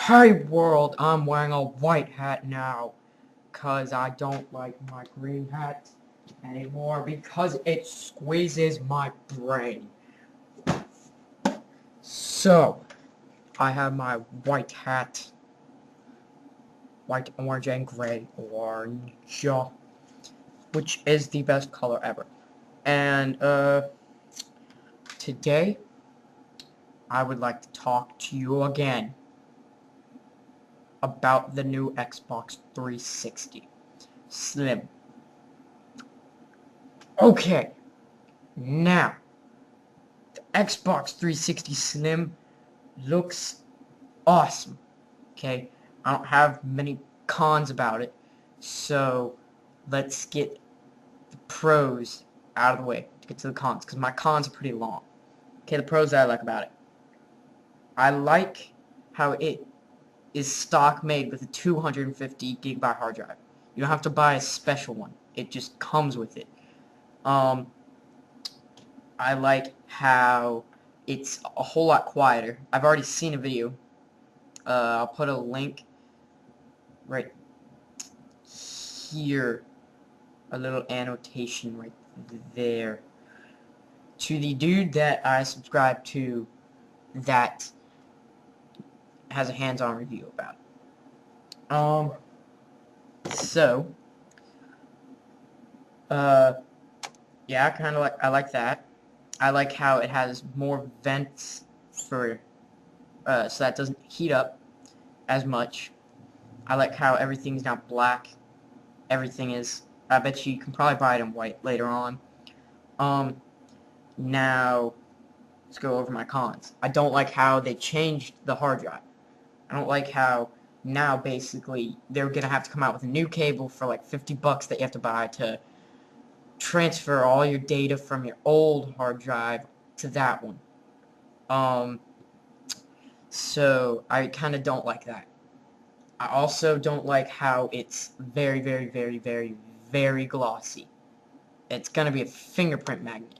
Hey world, I'm wearing a white hat now, cause I don't like my green hat anymore because it squeezes my brain. So, I have my white hat, white, orange, and gray, orange, which is the best color ever. And, today, I would like to talk to you again about the new Xbox 360 Slim. Okay, now, Xbox 360 Slim looks awesome. Okay, I don't have many cons about it, so let's get the pros out of the way to get to the cons, because my cons are pretty long. Okay, the pros that I like about it. I like how it is stock made with a 250 gigabyte hard drive. You don't have to buy a special one. It just comes with it. Um, I like how it's a whole lot quieter. I've already seen a video. I'll put a link right here, a little annotation right there, to the dude that I subscribe to that has a hands-on review about it. So, uh, yeah, I like that. I like how it has more vents for, so that doesn't heat up as much. I like how everything's now black. Everything is, I bet you can probably buy it in white later on. Um, Now, let's go over my cons. I don't like how they changed the hard drive. I don't like how now basically they're going to have to come out with a new cable for like $50 that you have to buy to transfer all your data from your old hard drive to that one. Um, so I kind of don't like that. I also don't like how it's very, very, very, very, very glossy. It's going to be a fingerprint magnet.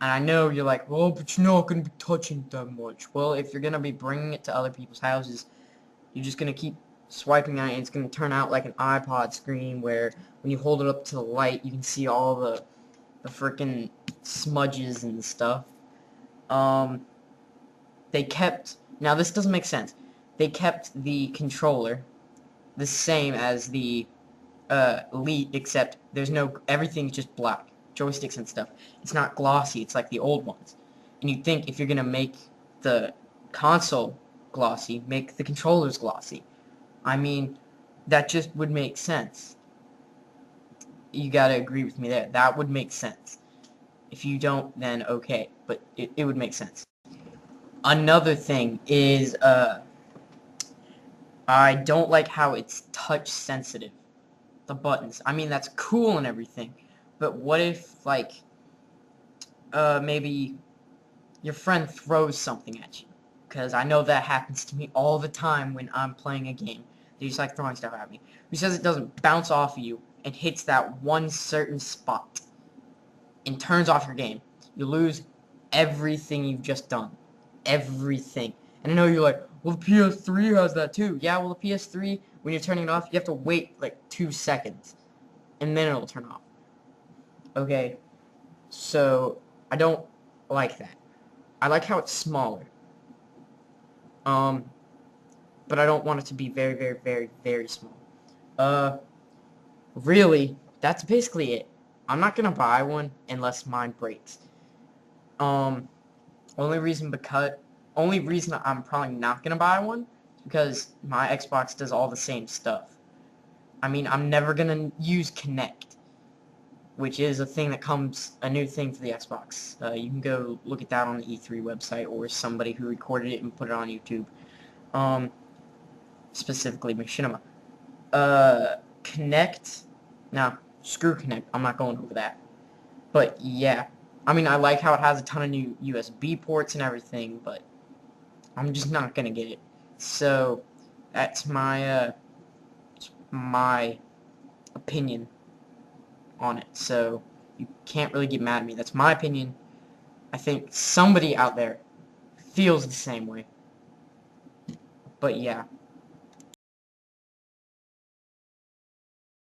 And I know you're like, well, but you're not going to be touching it that much. Well, if you're going to be bringing it to other people's houses, you're just going to keep swiping on it, and it's going to turn out like an iPod screen where when you hold it up to the light, you can see all the freaking smudges and stuff. Um, they kept, now this doesn't make sense. They kept the controller the same as the Elite, except there's no, everything's just black. Joysticks and stuff. It's not glossy, it's like the old ones. And you'd think if you're gonna make the console glossy, make the controllers glossy. I mean, that just would make sense. You gotta agree with me there. That would make sense. If you don't, then okay. But it would make sense. Another thing is, I don't like how it's touch sensitive. The buttons. I mean, that's cool and everything. But what if, like, maybe your friend throws something at you? Because I know that happens to me all the time when I'm playing a game. They just like throwing stuff at me. Who says it doesn't bounce off of you and hits that one certain spot and turns off your game? You lose everything you've just done. Everything. And I know you're like, well, the PS3 has that too. Yeah, well, the PS3, when you're turning it off, you have to wait like 2 seconds. And then it'll turn off. Okay, so I don't like that. I like how it's smaller. Um, but I don't want it to be very, very, very, very small. Uh, really, that's basically it. I'm not gonna buy one unless mine breaks. Um, only reason because only reason I'm probably not gonna buy one is because my Xbox does all the same stuff. I mean, I'm never gonna use Kinect, which is a thing that comes, a new thing for the Xbox. You can go look at that on the E3 website, or somebody who recorded it and put it on YouTube. Specifically Machinima. Kinect, nah, screw Kinect, I'm not going over that. But yeah, I mean, I like how it has a ton of new USB ports and everything, but I'm just not gonna get it. So, that's my opinion on it. So, you can't really get mad at me. That's my opinion. I think somebody out there feels the same way. But yeah.